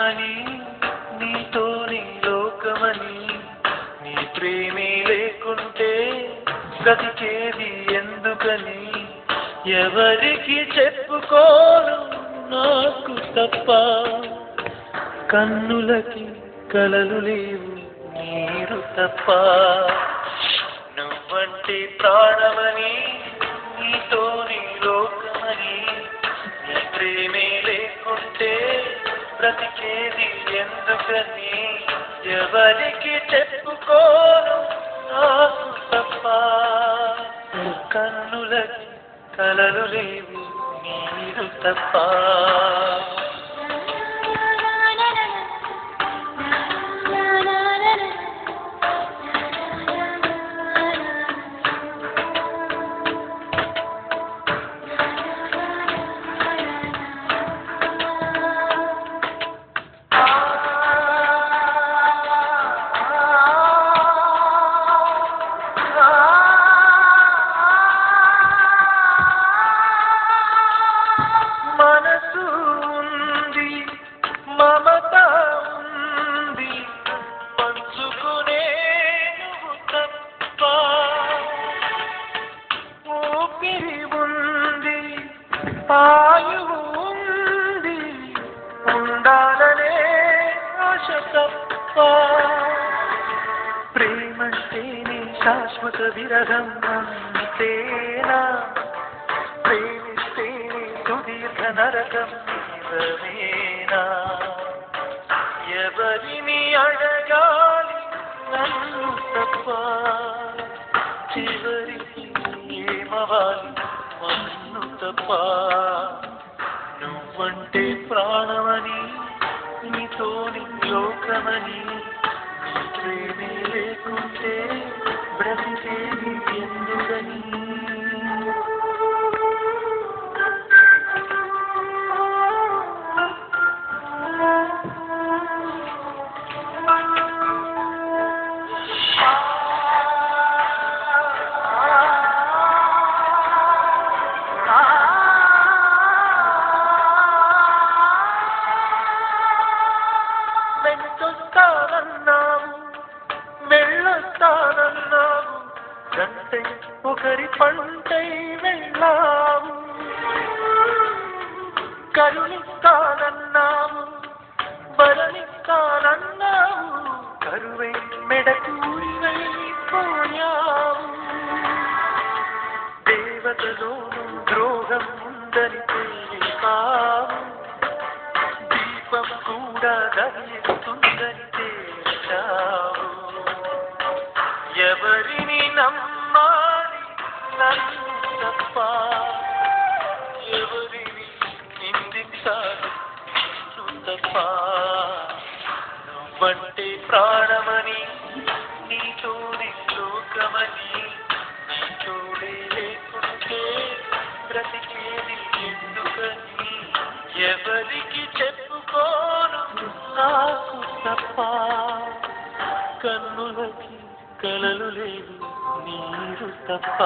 ప్రాణమని నీతోని లోకమని నీ ప్రేమే లేకుంటే బ్రతికేది ఎందుకని ఎవరికి చెప్పుకోను నాకు తప్ప కన్నులకి కలలు లేవు నీరు తప్ప నువ్వంటే ప్రాణమని నీతోని లోకమని నీ ప్రేమే లేకుంటే బ్రతికేది ఎందుకని ఎవరికి చెప్పుకోను నాకు తప్ప కన్నులకి కలలు లేవు నీరు తప్ప ఆయువు ఉంది ఉండాలనే ఆశ తప్ప ప్రేమంటేనే శాశ్వత విరహం అంతేనా ప్రేమిస్తేనే సుదీర్ఘ నరకం నిజమేనా ఎవరిని అడగాలి నన్ను తప్ప చివరికి ఏమవాలి మన్ను తప్ప నువ్వంటే ప్రాణమని నీతోని లోకమని నీ ప్రేమే లేకుంటే బ్రతికేది ఎందుకని వెళ్ళొస్తానన్నావు గంటై ఒకరి పంటై వెళ్ళావు కరుణిస్తానన్నావు బలనిస్తానన్నావు కరువై మెడకూరిపోయావు దేవతలోను ద్రోహం ఉందని తెలిపావు దీపం కూడా దహిస్తుందని తేల్చావు ఎవరిని నమ్మాలి నన్ను తప్ప ఎవరిని నిందించాలి నిన్ను తప్ప నువ్వంటే ప్రాణమని నీతోనే లోకమని నీతోనే లేకుంటే బ్రతికేది ఎందుకని ఎవరికి చెప్పుకోను నాకు తప్ప కన్నులకి కలలు లేవు నీరు తప్ప